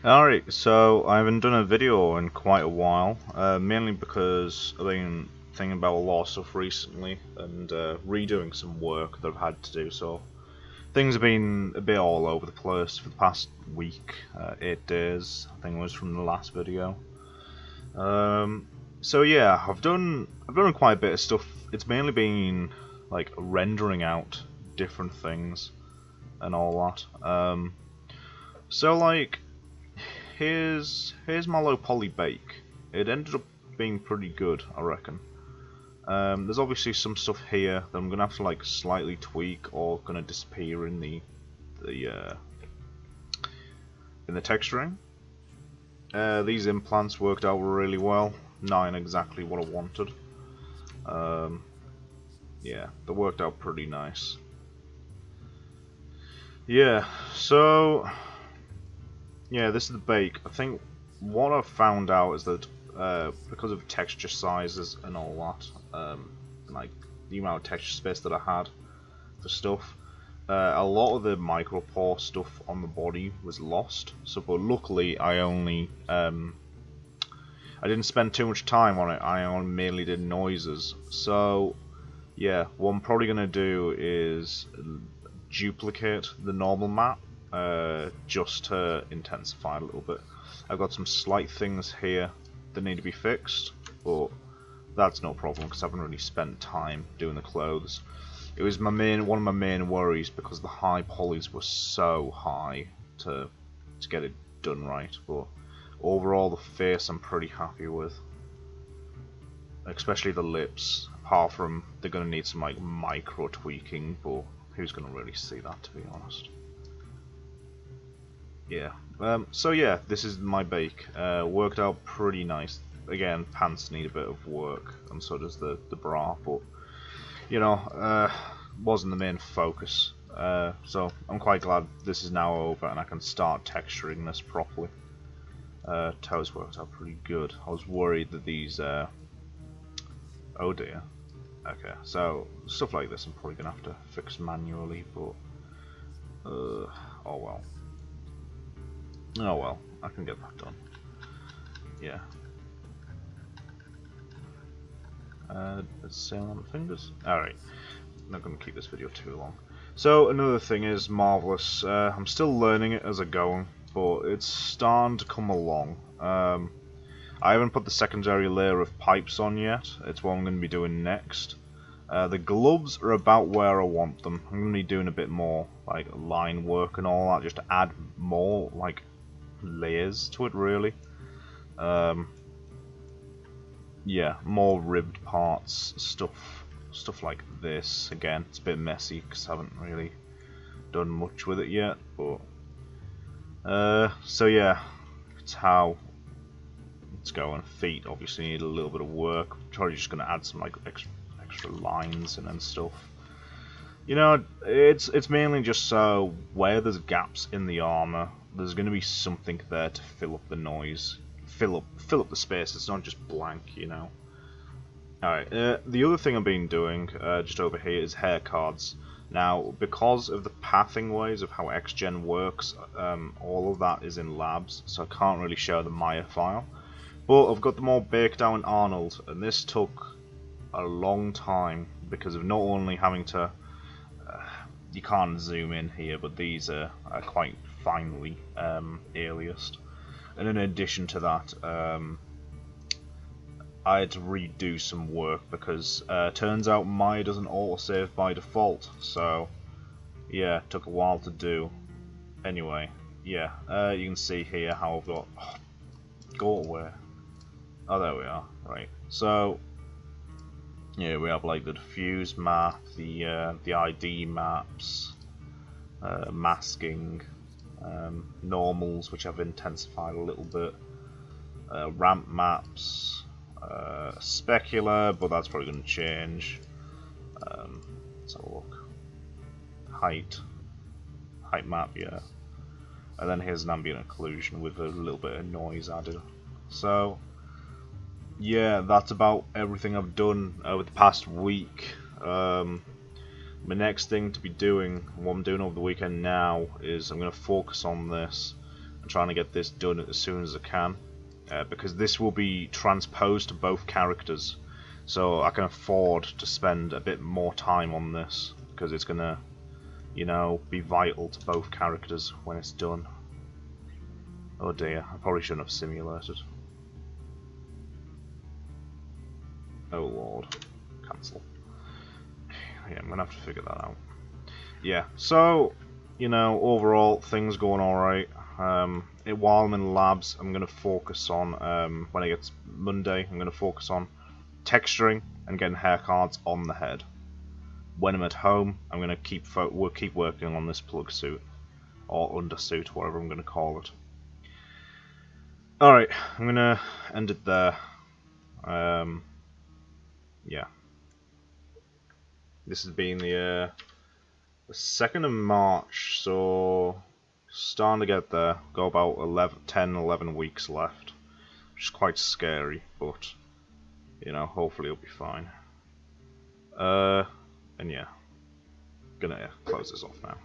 Alright, so I haven't done a video in quite a while, mainly because I've been thinking about a lot of stuff recently and redoing some work that I've had to do, so things have been a bit all over the place for the past week, 8 days, I think it was from the last video. So yeah, I've done quite a bit of stuff. It's mainly been like rendering out different things and all that. So like here's my low poly bake. It ended up being pretty good, I reckon. There's obviously some stuff here that I'm gonna have to like slightly tweak or gonna disappear in the uh, in the texturing. These implants worked out really well, not exactly what I wanted. Um, yeah, they worked out pretty nice. Yeah, so yeah, this is the bake. I think what I've found out is that because of texture sizes and all that, like the amount of texture space that I had for stuff, a lot of the micropore stuff on the body was lost. So, but luckily, I didn't spend too much time on it. I only mainly did noises. So, yeah, what I'm probably gonna do is duplicate the normal map, just to intensify a little bit. I've got some slight things here that need to be fixed, but that's no problem because I haven't really spent time doing the clothes. It was one of my main worries because the high polys were so high to get it done right. But overall, the face I'm pretty happy with, especially the lips. Apart from they're gonna need some like micro tweaking, but who's gonna really see that, to be honest? Yeah. So yeah, this is my bake. Worked out pretty nice. Again, pants need a bit of work, and so does the bra, but you know, wasn't the main focus. So I'm quite glad this is now over and I can start texturing this properly. Toes worked out pretty good. I was worried that these. Oh dear. Okay, so stuff like this I'm probably gonna have to fix manually, but oh well. Oh well, I can get that done. Yeah. Let's sail on the fingers. Alright, not going to keep this video too long. So another thing is Marvellous. I'm still learning it as I go, but it's starting to come along. I haven't put the secondary layer of pipes on yet. It's what I'm going to be doing next. The gloves are about where I want them. I'm going to be doing a bit more like line work and all that, just to add more like layers to it, really. Yeah, more ribbed parts, stuff like this. Again, it's a bit messy because I haven't really done much with it yet, but so yeah, it's how it's going. Feet obviously need a little bit of work. I'm probably just gonna add some like extra lines and stuff. You know, it's mainly just so where there's gaps in the armor, there's gonna be something there to fill up the noise. Fill up the space. It's not just blank, you know. Alright, the other thing I've been doing just over here is hair cards. Now, because of the pathing ways of how XGen works, all of that is in labs, so I can't really show the Maya file. But I've got them all baked out in Arnold, and this took a long time because of not only having to. You can't zoom in here, but these are quite finely aliased. And in addition to that, I had to redo some work because turns out Maya doesn't autosave by default, so yeah, it took a while to do. Anyway, yeah, you can see here how I've got. Go away. Oh, there we are. Right. So yeah, we have like the diffuse map, the ID maps, masking. Normals, which I've intensified a little bit, ramp maps, specular, but that's probably going to change. Let's have a look. Height map, yeah, and then here's an ambient occlusion with a little bit of noise added. So yeah, that's about everything I've done over the past week. My next thing to be doing, what I'm doing over the weekend now, is I'm going to focus on this I'm trying to get this done as soon as I can, because this will be transposed to both characters, so I can afford to spend a bit more time on this, because it's gonna, you know, be vital to both characters when it's done. Oh dear, I probably shouldn't have simulated. Oh lord. Cancel. Yeah, I'm gonna have to figure that out. Yeah, so, you know, overall, things going alright. While I'm in labs, I'm gonna focus on, when it gets Monday, I'm gonna focus on texturing and getting hair cards on the head. When I'm at home, I'm gonna we'll keep working on this plug suit, or undersuit, whatever I'm gonna call it. Alright, I'm gonna end it there. Yeah. This has been the 2nd of March, so starting to get there. Got about 10, 11 weeks left, which is quite scary, but you know, hopefully it'll be fine. And yeah, gonna close this off now.